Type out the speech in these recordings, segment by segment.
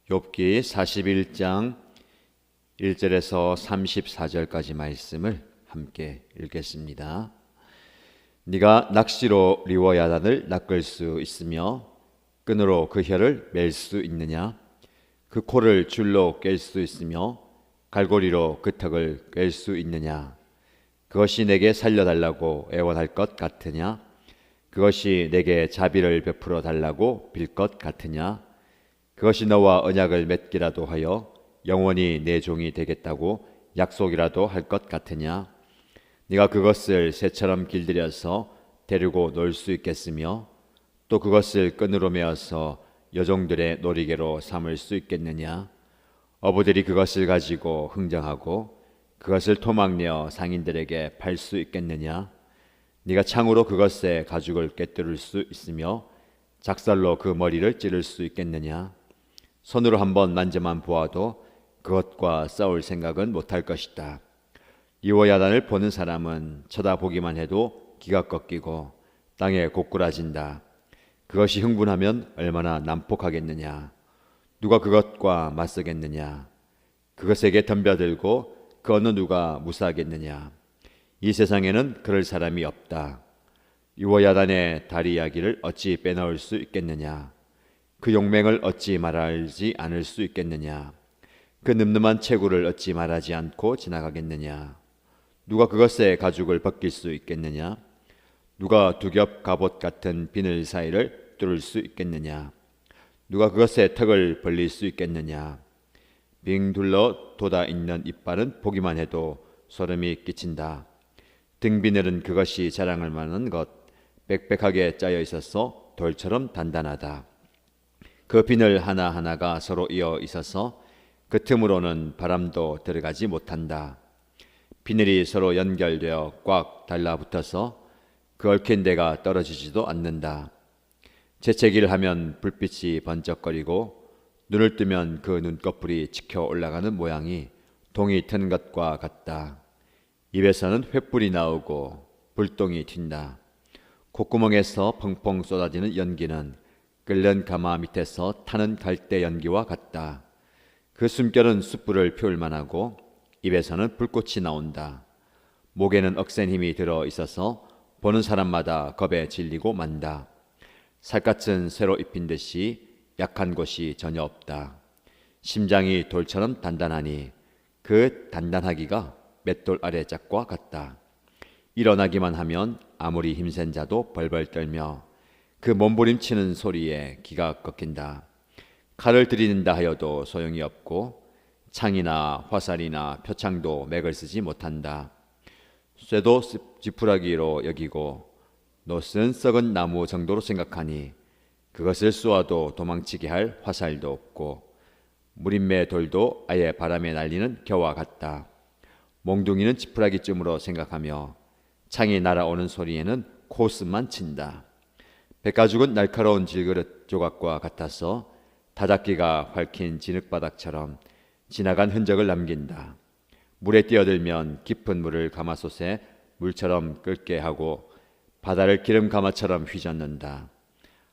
욥기 41장 1절에서 34절까지 말씀을 함께 읽겠습니다. 네가 낚시로 리워야단을 낚을 수 있으며 끈으로 그 혀를 맬 수 있느냐? 그 코를 줄로 깰 수 있으며 갈고리로 그 턱을 꿰 수 있느냐? 그것이 내게 살려달라고 애원할 것 같으냐? 그것이 내게 자비를 베풀어 달라고 빌 것 같으냐? 그것이 너와 언약을 맺기라도 하여 영원히 내 종이 되겠다고 약속이라도 할 것 같으냐? 네가 그것을 새처럼 길들여서 데리고 놀 수 있겠으며 또 그것을 끈으로 메어서 여종들의 놀이개로 삼을 수 있겠느냐? 어부들이 그것을 가지고 흥정하고 그것을 토막내어 상인들에게 팔 수 있겠느냐? 네가 창으로 그것의 가죽을 꿰뚫을 수 있으며 작살로 그 머리를 찌를 수 있겠느냐? 손으로 한번 만져만 보아도 그것과 싸울 생각은 못할 것이다. 리워야단을 보는 사람은 쳐다보기만 해도 기가 꺾이고 땅에 고꾸라진다. 그것이 흥분하면 얼마나 난폭하겠느냐. 누가 그것과 맞서겠느냐. 그것에게 덤벼들고 그 어느 누가 무사하겠느냐. 이 세상에는 그럴 사람이 없다. 리워야단의 다리 이야기를 어찌 빼놓을 수 있겠느냐. 그 용맹을 어찌 말하지 않을 수 있겠느냐. 그 늠름한 체구를 어찌 말하지 않고 지나가겠느냐. 누가 그것의 가죽을 벗길 수 있겠느냐. 누가 두 겹 갑옷 같은 비늘 사이를 뚫을 수 있겠느냐. 누가 그것의 턱을 벌릴 수 있겠느냐. 빙 둘러 돋아 있는 이빨은 보기만 해도 소름이 끼친다. 등 비늘은 그것이 자랑할 만한 것, 빽빽하게 짜여 있어서 돌처럼 단단하다. 그 비늘 하나하나가 서로 이어 있어서 그 틈으로는 바람도 들어가지 못한다. 비늘이 서로 연결되어 꽉 달라붙어서 그 얽힌 데가 떨어지지도 않는다. 재채기를 하면 불빛이 번쩍거리고 눈을 뜨면 그 눈꺼풀이 치켜 올라가는 모양이 동이 튼 것과 같다. 입에서는 횃불이 나오고 불똥이 튄다. 콧구멍에서 펑펑 쏟아지는 연기는 끓는 가마 밑에서 타는 갈대 연기와 같다. 그 숨결은 숯불을 피울 만하고 입에서는 불꽃이 나온다. 목에는 억센 힘이 들어 있어서 보는 사람마다 겁에 질리고 만다. 살갗은 새로 입힌 듯이 약한 곳이 전혀 없다. 심장이 돌처럼 단단하니 그 단단하기가 맷돌 아래 짝과 같다. 일어나기만 하면 아무리 힘센 자도 벌벌 떨며 그 몸부림치는 소리에 기가 꺾인다. 칼을 들이는다 하여도 소용이 없고 창이나 화살이나 표창도 맥을 쓰지 못한다. 쇠도 지푸라기로 여기고 노스는 썩은 나무 정도로 생각하니 그것을 쏘아도 도망치게 할 화살도 없고 무림매 돌도 아예 바람에 날리는 겨와 같다. 몽둥이는 지푸라기쯤으로 생각하며 창이 날아오는 소리에는 코스만 친다. 백가죽은 날카로운 질그릇 조각과 같아서 타작기가 밝힌 진흙바닥처럼 지나간 흔적을 남긴다. 물에 뛰어들면 깊은 물을 가마솥에 물처럼 끓게 하고 바다를 기름 가마처럼 휘젓는다.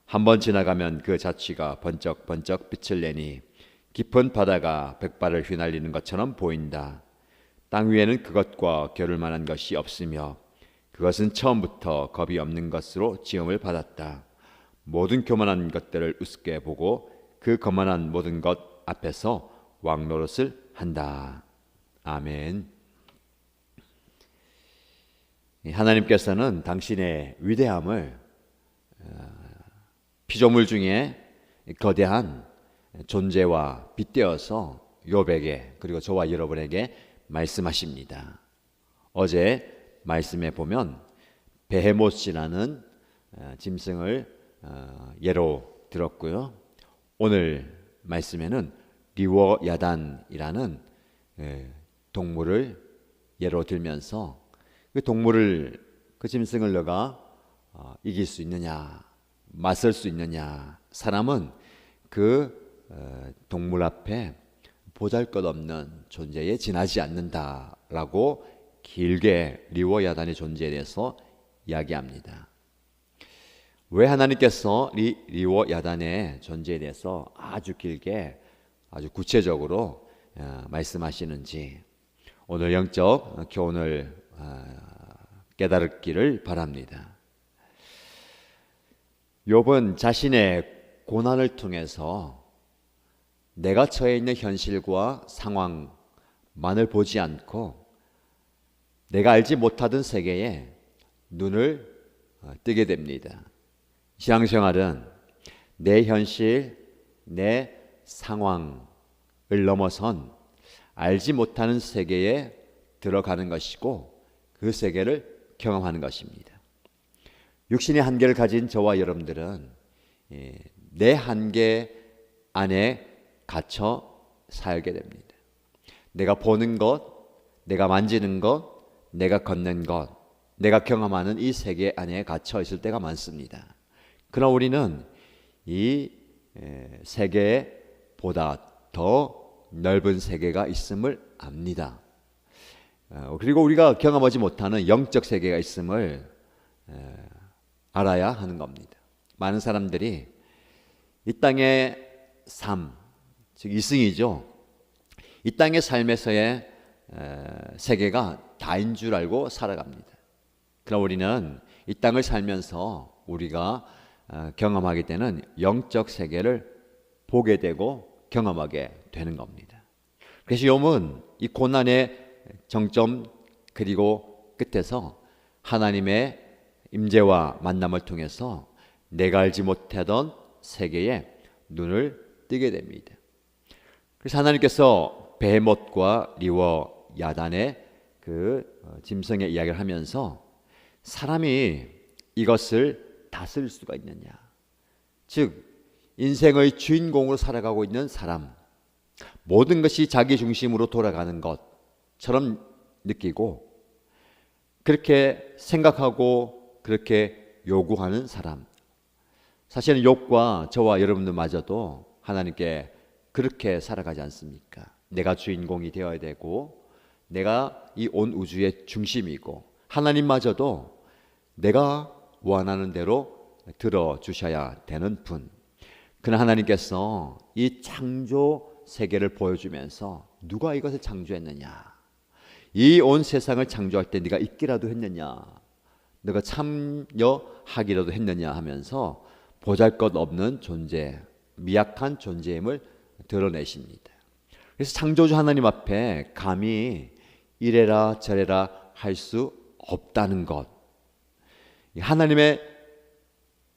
한번 지나가면 그 자취가 번쩍번쩍 빛을 내니 깊은 바다가 백발을 휘날리는 것처럼 보인다. 땅 위에는 그것과 겨룰 만한 것이 없으며 그것은 처음부터 겁이 없는 것으로 지음을 받았다. 모든 교만한 것들을 우습게 보고 그 거만한 모든 것 앞에서 왕노릇을 한다. 아멘. 하나님께서는 당신의 위대함을 피조물 중에 거대한 존재와 빗대어서 욥에게 그리고 저와 여러분에게 말씀하십니다. 어제 말씀에 보면 베헤못이라는 짐승을 예로 들었고요. 오늘 말씀에는 리워야단이라는 동물을 예로 들면서 그 짐승을 너가 이길 수 있느냐, 맞설 수 있느냐. 사람은 그 동물 앞에 보잘것없는 존재에 지나지 않는다라고 길게 리워야단의 존재에 대해서 이야기합니다. 왜 하나님께서 리워야단의 존재에 대해서 아주 길게 아주 구체적으로 말씀하시는지 오늘 영적 교훈을 깨달기를 바랍니다. 욥은 자신의 고난을 통해서 내가 처해 있는 현실과 상황만을 보지 않고 내가 알지 못하던 세계에 눈을 뜨게 됩니다. 신앙생활은 내 현실, 내 상황을 넘어선 알지 못하는 세계에 들어가는 것이고 그 세계를 경험하는 것입니다. 육신의 한계를 가진 저와 여러분들은 내 한계 안에 갇혀 살게 됩니다. 내가 보는 것, 내가 만지는 것, 내가 걷는 것, 내가 경험하는 이 세계 안에 갇혀 있을 때가 많습니다. 그러나 우리는 이 세계보다 더 넓은 세계가 있음을 압니다. 그리고 우리가 경험하지 못하는 영적 세계가 있음을 알아야 하는 겁니다. 많은 사람들이 이 땅의 삶, 즉 이승이죠. 이 땅의 삶에서의 세계가 다인 줄 알고 살아갑니다. 그러나 우리는 이 땅을 살면서 우리가 경험하게 되는 영적 세계를 보게 되고 경험하게 되는 겁니다. 그래서 욥은 이 고난의 정점 그리고 끝에서 하나님의 임재와 만남을 통해서 내가 알지 못하던 세계에 눈을 뜨게 됩니다. 그래서 하나님께서 베헤못과 리워 야단의 그 짐승의 이야기를 하면서 사람이 이것을 다스릴 수가 있느냐, 즉 인생의 주인공으로 살아가고 있는 사람, 모든 것이 자기 중심으로 돌아가는 것처럼 느끼고 그렇게 생각하고 그렇게 요구하는 사람, 사실은 욥과 저와 여러분들마저도 하나님께 그렇게 살아가지 않습니까? 내가 주인공이 되어야 되고 내가 이 온 우주의 중심이고 하나님마저도 내가 원하는 대로 들어주셔야 되는 분. 그러나 하나님께서 이 창조 세계를 보여주면서 누가 이것을 창조했느냐, 이 온 세상을 창조할 때 네가 있기라도 했느냐, 네가 참여하기라도 했느냐 하면서 보잘것없는 존재, 미약한 존재임을 드러내십니다. 그래서 창조주 하나님 앞에 감히 이래라 저래라 할 수 없다는 것, 하나님의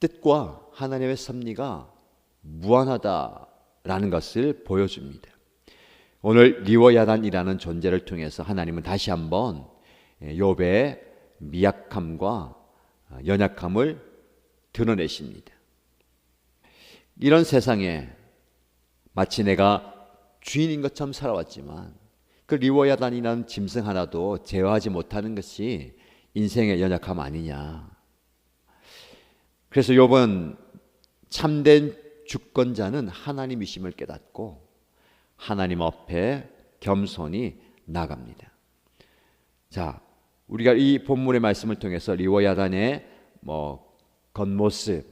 뜻과 하나님의 섭리가 무한하다라는 것을 보여줍니다. 오늘 리워야단이라는 존재를 통해서 하나님은 다시 한번 욥의 미약함과 연약함을 드러내십니다. 이런 세상에 마치 내가 주인인 것처럼 살아왔지만 그 리워야단이라는 짐승 하나도 제어하지 못하는 것이 인생의 연약함 아니냐. 그래서 욥은 참된 주권자는 하나님이심을 깨닫고 하나님 앞에 겸손히 나갑니다. 자, 우리가 이 본문의 말씀을 통해서 리워야단의 겉모습,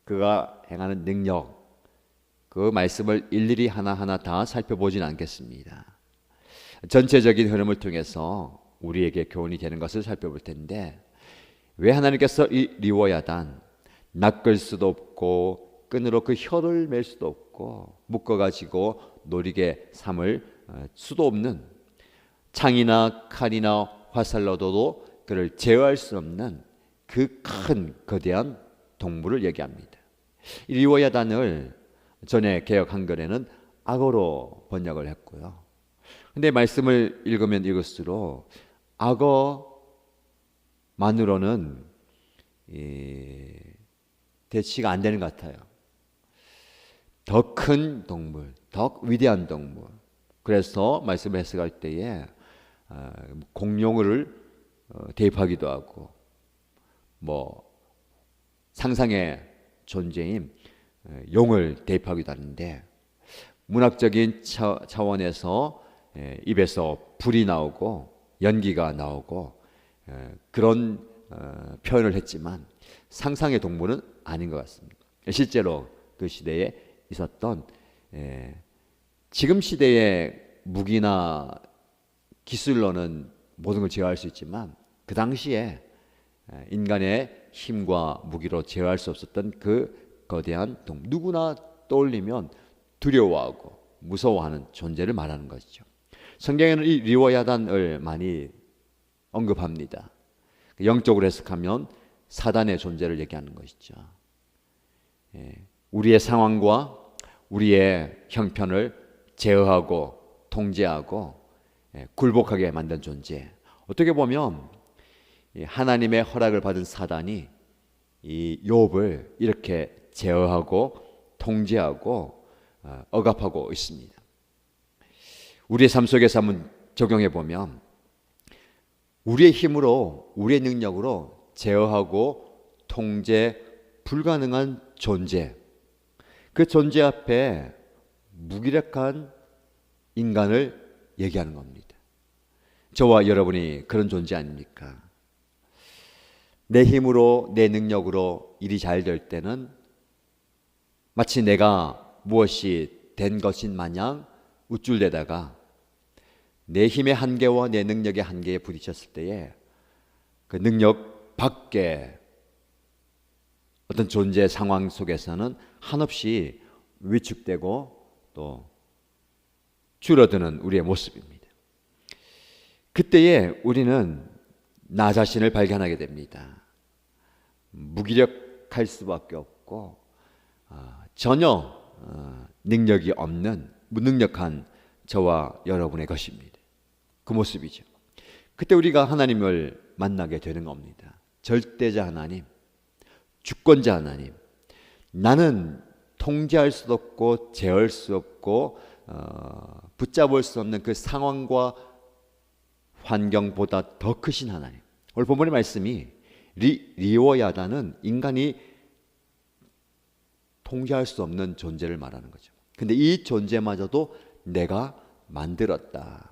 그가 행하는 능력, 그 말씀을 일일이 하나하나 다 살펴보진 않겠습니다. 전체적인 흐름을 통해서 우리에게 교훈이 되는 것을 살펴볼 텐데, 왜 하나님께서 이 리워야단, 낚을 수도 없고 끈으로 그 혀를 맬 수도 없고 묶어가지고 노리게 삼을 수도 없는, 창이나 칼이나 화살로도 그를 제어할 수 없는 그 큰 거대한 동물을 얘기합니다. 이 리워야단을 전에 개역 한글에는 악어로 번역을 했고요. 근데 말씀을 읽으면 읽을수록 악어만으로는 대치가 안 되는 것 같아요. 더 큰 동물, 더 위대한 동물. 그래서 말씀을 해석할 때에 공룡을 대입하기도 하고 상상의 존재인 용을 대입하기도 하는데, 문학적인 차원에서 입에서 불이 나오고 연기가 나오고 그런 표현을 했지만 상상의 동물은 아닌 것 같습니다. 실제로 그 시대에 있었던 지금 시대의 무기나 기술로는 모든 걸 제어할 수 있지만 그 당시에 인간의 힘과 무기로 제어할 수 없었던 그 거대한 누구나 떠올리면 두려워하고 무서워하는 존재를 말하는 것이죠. 성경에는 이 리워야단을 많이 언급합니다. 영적으로 해석하면 사단의 존재를 얘기하는 것이죠. 우리의 상황과 우리의 형편을 제어하고 통제하고 굴복하게 만든 존재. 어떻게 보면 하나님의 허락을 받은 사단이 이 욥을 이렇게 제어하고 통제하고 억압하고 있습니다. 우리의 삶 속에서 한번 적용해 보면 우리의 힘으로 우리의 능력으로 제어하고 통제 불가능한 존재, 그 존재 앞에 무기력한 인간을 얘기하는 겁니다. 저와 여러분이 그런 존재 아닙니까? 내 힘으로 내 능력으로 일이 잘 될 때는 마치 내가 무엇이 된 것인 마냥 우쭐대다가 내 힘의 한계와 내 능력의 한계에 부딪혔을 때에 그 능력 밖에 어떤 존재 상황 속에서는 한없이 위축되고 또 줄어드는 우리의 모습입니다. 그때에 우리는 나 자신을 발견하게 됩니다. 무기력할 수밖에 없고 전혀 능력이 없는 무능력한 저와 여러분의 것입니다. 그 모습이죠. 그때 우리가 하나님을 만나게 되는 겁니다. 절대자 하나님, 주권자 하나님. 나는 통제할 수 없고 제어할 수 없고 붙잡을 수 없는 그 상황과 환경보다 더 크신 하나님. 오늘 본문의 말씀이 리워야다는 인간이 통제할 수 없는 존재를 말하는 거죠. 근데 이 존재마저도 내가 만들었다.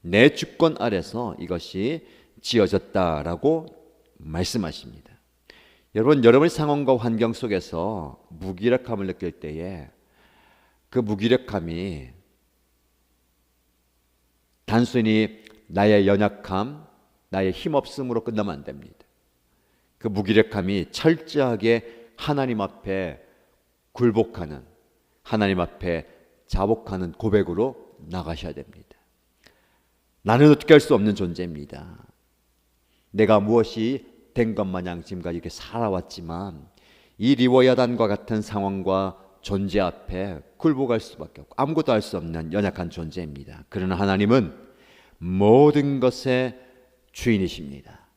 내 주권 아래서 이것이 지어졌다라고 말씀하십니다. 여러분, 여러분의 상황과 환경 속에서 무기력함을 느낄 때에 그 무기력함이 단순히 나의 연약함, 나의 힘없음으로 끝나면 안 됩니다. 그 무기력함이 철저하게 하나님 앞에 굴복하는, 하나님 앞에 자복하는 고백으로 나가셔야 됩니다. 나는 어떻게 할 수 없는 존재입니다. 내가 무엇이 된 것 마냥 지금까지 이렇게 살아왔지만 이 리워야단과 같은 상황과 존재 앞에 굴복할 수밖에 없고 아무것도 할 수 없는 연약한 존재입니다. 그러나 하나님은 모든 것의 주인이십니다.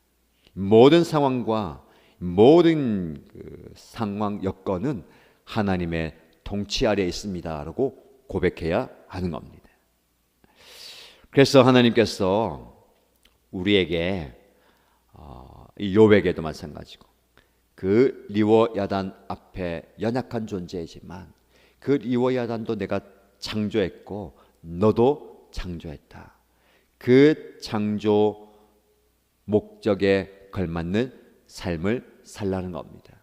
모든 상황과 모든 상황 여건은 하나님의 통치 아래에 있습니다라고 고백해야 하는 겁니다. 그래서 하나님께서 우리에게 이 욥에게도 마찬가지고 그 리워야단 앞에 연약한 존재이지만 그 리워야단도 내가 창조했고 너도 창조했다. 그 창조 목적에 걸맞는 삶을 살라는 겁니다.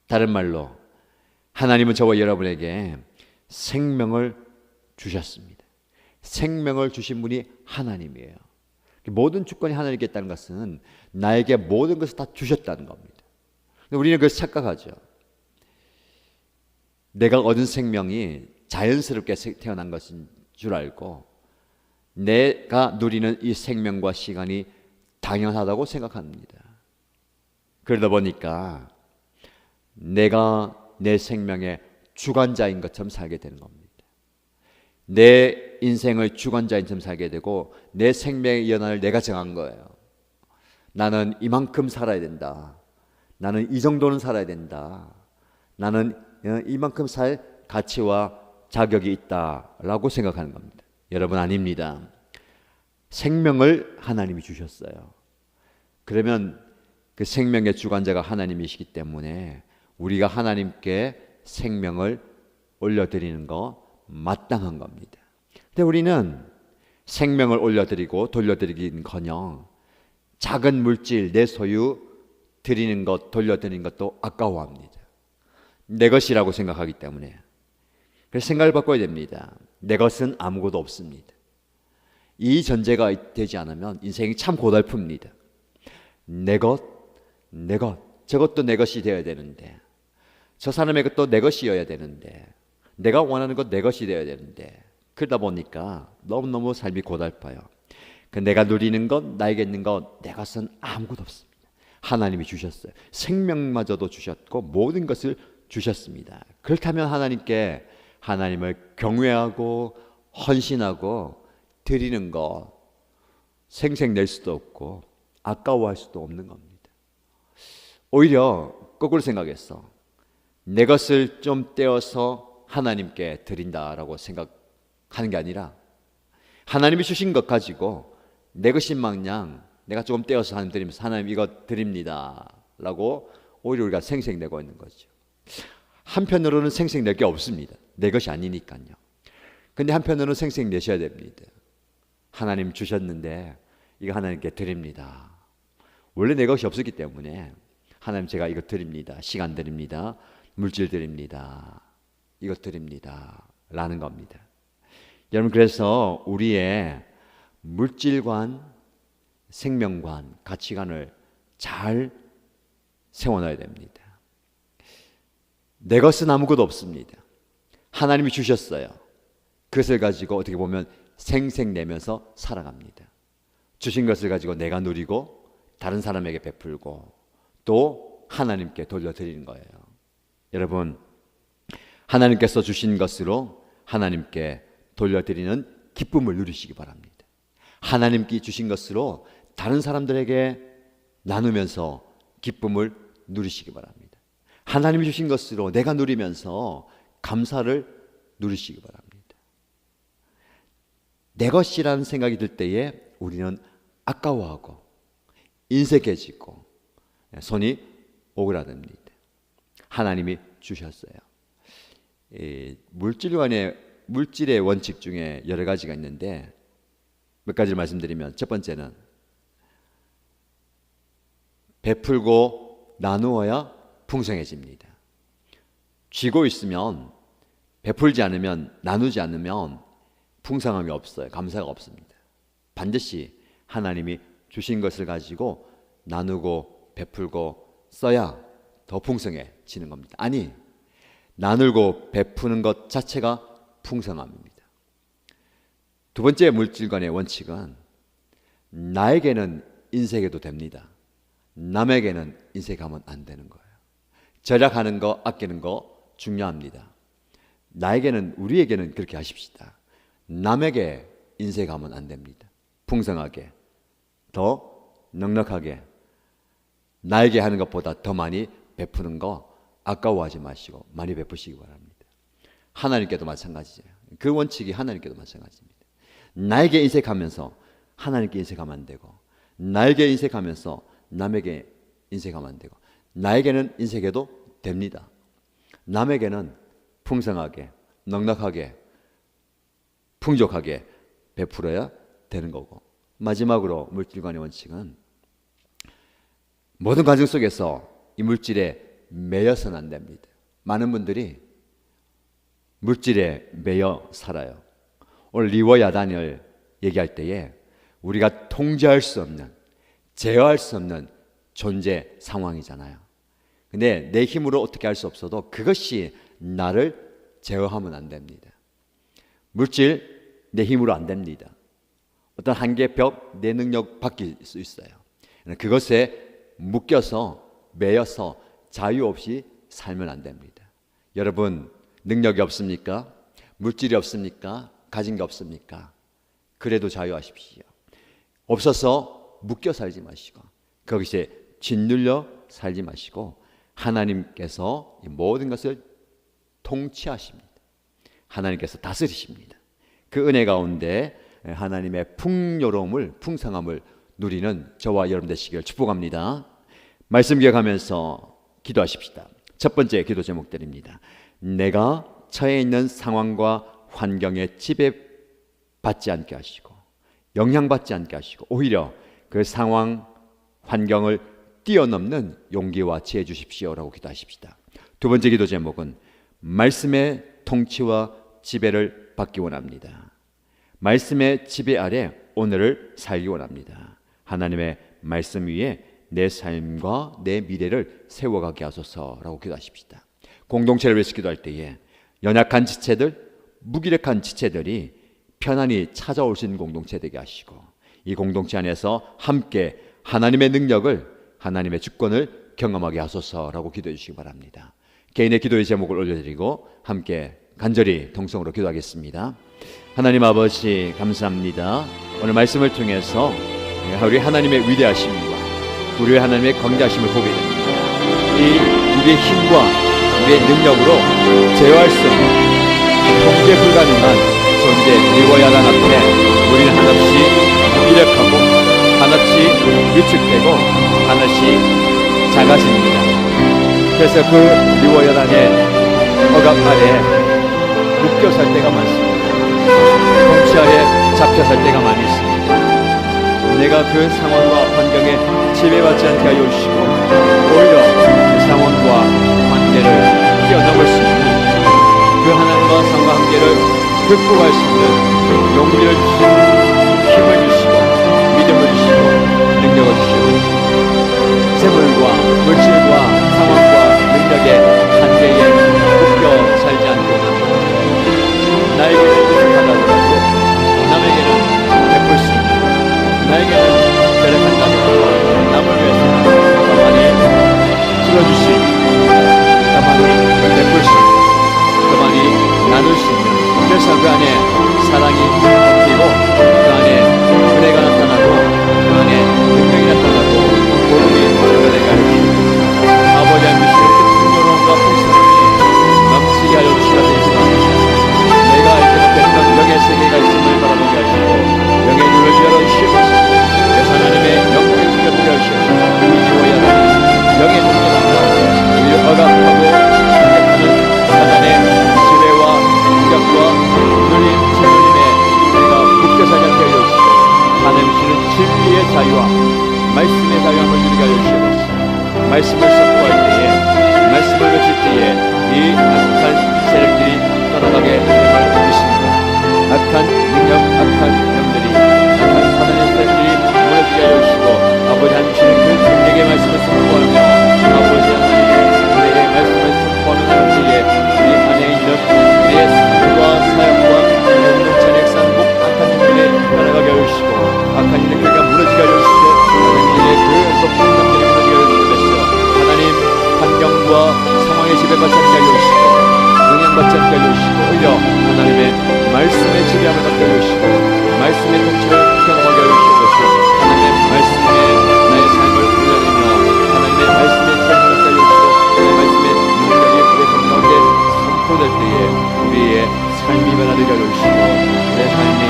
다른 말로 하나님은 저와 여러분에게 생명을 주셨습니다. 생명을 주신 분이 하나님이에요. 모든 주권이 하나님께 있다는 것은 나에게 모든 것을 다 주셨다는 겁니다. 우리는 그것을 착각하죠. 내가 얻은 생명이 자연스럽게 태어난 것인 줄 알고 내가 누리는 이 생명과 시간이 당연하다고 생각합니다. 그러다 보니까 내가 내 생명의 주관자인 것처럼 살게 되는 겁니다. 내 인생의 주관자인 것처럼 살게 되고 내 생명의 연한을 내가 정한 거예요. 나는 이만큼 살아야 된다. 나는 이 정도는 살아야 된다. 나는 이만큼 살 가치와 자격이 있다라고 생각하는 겁니다. 여러분, 아닙니다. 생명을 하나님이 주셨어요. 그러면 그 생명의 주관자가 하나님이시기 때문에 우리가 하나님께 생명을 올려드리는 거 마땅한 겁니다. 근데 우리는 생명을 올려드리고 돌려드리긴커녕 작은 물질, 내 소유 드리는 것, 돌려드리는 것도 아까워합니다. 내 것이라고 생각하기 때문에. 그래서 생각을 바꿔야 됩니다. 내 것은 아무것도 없습니다. 이 전제가 되지 않으면 인생이 참 고달픕니다. 내 것, 저것도 내 것이 되어야 되는데, 저 사람의 것도 내 것이어야 되는데, 내가 원하는 것 내 것이 되어야 되는데, 그러다 보니까 너무너무 삶이 고달파요. 내가 누리는 것, 나에게 있는 것, 내 것은 아무것도 없습니다. 하나님이 주셨어요. 생명마저도 주셨고 모든 것을 주셨습니다. 그렇다면 하나님께 하나님을 경외하고 헌신하고 드리는 것 생색낼 수도 없고 아까워할 수도 없는 겁니다. 오히려 거꾸로 생각했어. 내 것을 좀 떼어서 하나님께 드린다라고 생각하는 게 아니라 하나님이 주신 것 가지고 내 것인 마냥 내가 조금 떼어서 하나님 드리면서 하나님 이거 드립니다 라고 오히려 우리가 생색내고 있는 거죠. 한편으로는 생색낼 게 없습니다. 내 것이 아니니까요. 근데 한편으로는 생색내셔야 됩니다. 하나님 주셨는데 이거 하나님께 드립니다. 원래 내 것이 없었기 때문에 하나님 제가 이거 드립니다. 시간 드립니다. 물질 드립니다. 이거 드립니다 라는 겁니다. 여러분, 그래서 우리의 물질관, 생명관, 가치관을 잘 세워놔야 됩니다. 내 것은 아무것도 없습니다. 하나님이 주셨어요. 그것을 가지고 어떻게 보면 생색내면서 살아갑니다. 주신 것을 가지고 내가 누리고 다른 사람에게 베풀고 또 하나님께 돌려드리는 거예요. 여러분, 하나님께서 주신 것으로 하나님께 돌려드리는 기쁨을 누리시기 바랍니다. 하나님께 주신 것으로 다른 사람들에게 나누면서 기쁨을 누리시기 바랍니다. 하나님이 주신 것으로 내가 누리면서 감사를 누리시기 바랍니다. 내 것이라는 생각이 들 때에 우리는 아까워하고 인색해지고 손이 오그라듭니다. 하나님이 주셨어요. 물질의 원칙 중에 여러 가지가 있는데 몇 가지를 말씀드리면, 첫 번째는 베풀고 나누어야 풍성해집니다. 쥐고 있으면, 베풀지 않으면, 나누지 않으면 풍성함이 없어요. 감사가 없습니다. 반드시 하나님이 주신 것을 가지고 나누고 베풀고 써야 더 풍성해지는 겁니다. 아니, 나누고 베푸는 것 자체가 풍성함입니다. 두 번째 물질관의 원칙은 나에게는 인색해도 됩니다. 남에게는 인색하면 안 되는 거예요. 절약하는 거, 아끼는 거 중요합니다. 나에게는, 우리에게는 그렇게 하십시다. 남에게 인색하면 안 됩니다. 풍성하게, 더 넉넉하게, 나에게 하는 것보다 더 많이 베푸는 거 아까워하지 마시고 많이 베푸시기 바랍니다. 하나님께도 마찬가지예요. 그 원칙이 하나님께도 마찬가지입니다. 나에게 인색하면서 하나님께 인색하면 안 되고, 나에게 인색하면서 남에게 인색하면 안 되고, 나에게는 인색해도 됩니다. 남에게는 풍성하게, 넉넉하게, 풍족하게 베풀어야 되는 거고, 마지막으로 물질관의 원칙은 모든 과정 속에서 이 물질에 매여서는 안 됩니다. 많은 분들이 물질에 매여 살아요. 오늘 리워 야단을 얘기할 때에 우리가 통제할 수 없는, 제어할 수 없는 존재 상황이잖아요. 근데 내 힘으로 어떻게 할 수 없어도 그것이 나를 제어하면 안 됩니다. 물질 내 힘으로 안 됩니다. 어떤 한계 벽, 내 능력 바뀔 수 있어요. 그것에 묶여서 매여서 자유 없이 살면 안 됩니다. 여러분, 능력이 없습니까? 물질이 없습니까? 가진 게 없습니까? 그래도 자유하십시오. 없어서 묶여 살지 마시고 거기서 짓눌려 살지 마시고 하나님께서 이 모든 것을 통치하십니다. 하나님께서 다스리십니다. 그 은혜 가운데 하나님의 풍요로움을, 풍성함을 누리는 저와 여러분 되시기를 축복합니다. 말씀 기억하면서 기도하십시다. 첫 번째 기도 제목들입니다. 내가 처해 있는 상황과 환경에 지배받지 않게 하시고 영향받지 않게 하시고 오히려 그 상황, 환경을 뛰어넘는 용기와 지혜 주십시오라고 기도하십시다. 두 번째 기도 제목은 말씀의 통치와 지배를 받기 원합니다. 말씀의 지배 아래 오늘을 살기 원합니다. 하나님의 말씀 위에 내 삶과 내 미래를 세워가게 하소서라고 기도하십시다. 공동체를 위해서 기도할 때에 연약한 지체들, 무기력한 지체들이 편안히 찾아올 수 있는 공동체 되게 하시고, 이 공동체 안에서 함께 하나님의 능력을, 하나님의 주권을 경험하게 하소서라고 기도해 주시기 바랍니다. 개인의 기도의 제목을 올려드리고 함께 간절히 동성으로 기도하겠습니다. 하나님 아버지, 감사합니다. 오늘 말씀을 통해서 우리 하나님의 위대하심과 우리 하나님의 광대하심을 보게 됩니다. 이 우리의 힘과 우리의 능력으로 제어할 수 없는 통제 불가능한 존재 리워야단 앞에 우리는 한없이 무기력하고 한없이 위축되고 한없이 작아집니다. 그래서 그 리워야단의 억압 아래 묶여 살 때가 많습니다. 통치 아래 잡혀 살 때가 많이 있습니다. 내가 그 상황과 환경에 지배받지 않게 하여 주시고, 오히려 그 상황과 관계를 뛰어넘을 수 있는 그 하나님과 상황과 관계를 극복할 수 있는 용기를 주시고, 힘을 주시고, 믿음을 주시고, 능력을 주시고, 재물과 물질과 상황과 능력의 한계에 묶여 살지 않고 나에게는 부족하다고 남에게는 베풀 수 있는, 나에게는 절약한다고 남을 위해서 가만히 들어주신, 가만히 베풀 수 있는, 가만히 나눌 수 있는, 그래서 그 안에 사랑이 바뀌고 그 안에 은혜가 나타나고 그 안에 능력이 나타나고 복음이 전해내게 하십시오. 아버지 하나님 주시는 그 풍요로움과 풍성함이 넘치게 하여 주시라 되시옵소서. 내가 알지 못했던 영의 세계가 있음을 바라보게 하시고 영의 눈을 열어주시옵소서. 그래서 하나님의 영광의 세계를 보게 하시옵소서. 이지워야 하는 영의 동료들과 우리를 억압하고 공격하는 사단의 지배와 공격과 누린 진노님의 우리가 묶여 살지 않게 하여 주시고, 하나님 주시는 진리의 자유와 말씀의 자유함을 누리게 하여 주시옵소서. 말씀을 선포할 때에, 말씀을 외칠 때에 이 악한 세력들이 떠나가게됨을 믿습니다. 악한 능력, 악한 영들이, 악한 사단의 세력들이 무너지게 하여 주시고, 아버지 하나님 주시는 그 능력의 말씀을 선포하며 아버지 하나님의 은혜의 말씀을 선포하는 때에 우리 안에 있는 우리의 삶과 사역과 공동체 역사는 악한 영들이 떠나가게 하여 주시고, 악한 영들과 무너지게 하여 주시고, 하나님의 그 높은 영들이 무너지게 하여 주시면서 하나님 환경과 상황에 지배받지 않게 하여 주시고, 영향받지 않게 하여 주시고, 오히려 하나님의 말씀의 지배함을 받게 하여 주시고, 말씀의 통치를 경험하게 하여 주시옵소서. 하나님의 말씀에 나의 삶을 올려드리며 하나님의 말씀의 기능을 받게 하여 주시고, 하나님의 말씀의 능력이 우리의 삶 가운데 선포될 때에 우리의 삶이 변화되게 하여 주시고, 내 삶이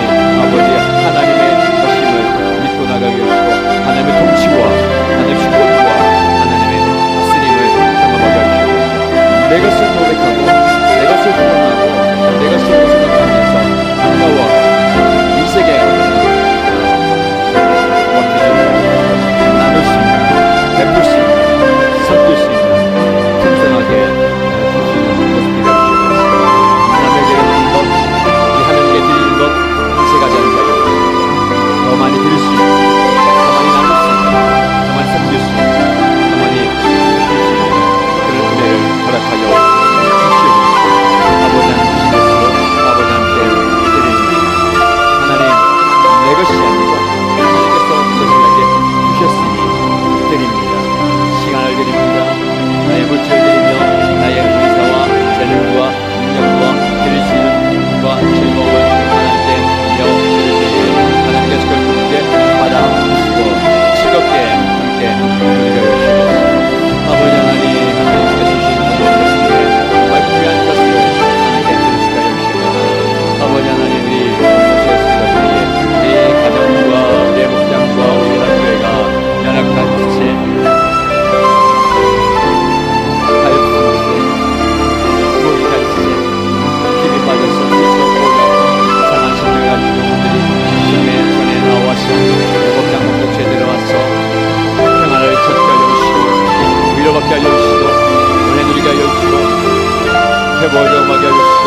아버지 하나님의 하심을 믿고 나가게 하시고, 하나님의 통치와 하나님의 축복과 하나님의 쓰림을 경험하게 하여 주시옵소서. 내 것을 고백하고 내 것을 경험하고 내 것을 생각하면서 반가워 이 세계에 나눌 수 있는, 베풀 수 있는, 섞일 수 있는, 풍성하게 주시는 모습이 되시옵소서. 하나님에게 드리는 것, 우리 하나님께 드리는 것 인색하지 않게 하여 주시옵소서. 더 많이 드릴 수 있는, 더 많이 나눌 수 있는, 더 많이 섬길 수 있는, 더 많이 베풀 수 있는 그런 은혜를 허락하여 주시옵소서. 아버지 하나님 주시겠으로 아버지 함께 드립니다. 하나님, 내 것이 아니고 하나님께서 우리에게 주셨으니 드립니다. 시간을 드립니다. 나의 물질을 드리며 나의 의사와 재능과 능력과 드릴 수 있는 힘과 즐거움을 하나님께 드릴 때에 하나님께서 그렇게 받아주시고 즐겁게 함께 누리게 해주시옵소서. 아버지 하나님, 하나님께서 주시는 모든 것인데 정말 귀한 것을 하나님께 드릴 수가 있으시면 아버지 하나님, 우리 공동체에서 우리 가정과 우리의 목장과 우리 학교회가 연약한 지체, 가엾은 무기한 지체, 힘이 빠져서 지쳐오고 이상한 심령을 가진 영혼들이 주님의 전에 나와서 목장 공동체에 들어와서 평안을 찾게 하여 주시고, 위로받게 하여 주시고, 은혜 누리게 하여 주시고, 회복을 경험하게 하여 주시고,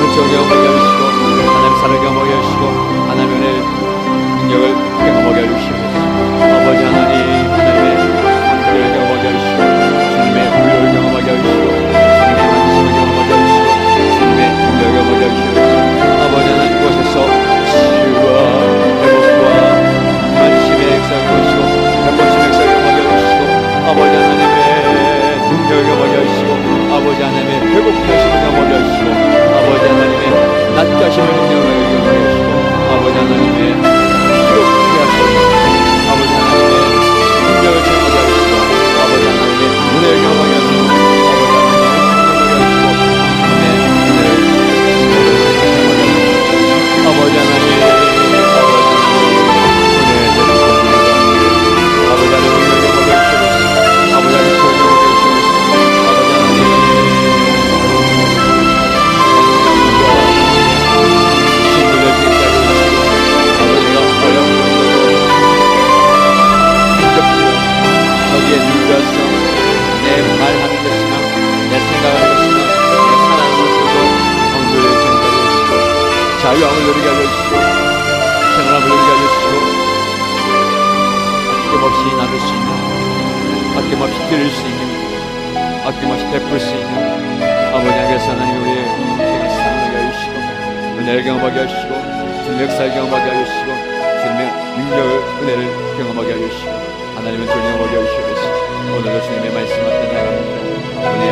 은총을 경험하게 하여 주시고, 역사를 경험하게 하시고 하나님의 능력을 경험하게 하시옵소서. 아버지 하나님, 하나님의 능력을 경험하게 하시고 주님의 불을 경험하게 하시고 주님의 만심을 경험하게 하시고 주님의 능력을 경험하게 하시옵소서. 아버지 하나님, 이곳에서 치유와 회복과 만심의 역사를 보시고 회복심의 역사를 경험하게 하시고 아버지 하나님의 능력을 경험하게 하시고 아버지 하나님의 회복하심을 경험하게 하시고 아버지 하나님의 낫가심을 능력을 경험하게 하시고 아버지 하나님의 기록하게 하시고 아버지 하나님의 능력을 경험하게 하시고 아버지 하나님의 은혜를 경험하게 하시고 아버지 하나님의 은혜를 경험하게 하시고 아버지 하나님 거기에 눌려서 내 말하는 것이나 내 생각하는 것이나 내 살아가는 것들도 정도를 정하게 하시고 자유함을 누리게 하시고 평안함을 누리게 하시고 아낌없이 나눌 수 있는 아낌없이 드릴 수 있는 아낌없이 베풀 수 있는 아버지 하나님께서 하나님 우리의 생을 사랑하게 하시고 은혜를 경험하게 하시고 주님의 역사를 경험하게 하시고 주님의 능력을 은혜를 경험하게 하시고 하나님은 주님을 먹여 주시옵소서. 오늘도 주님의 말씀 앞에 나갑니다. 은혜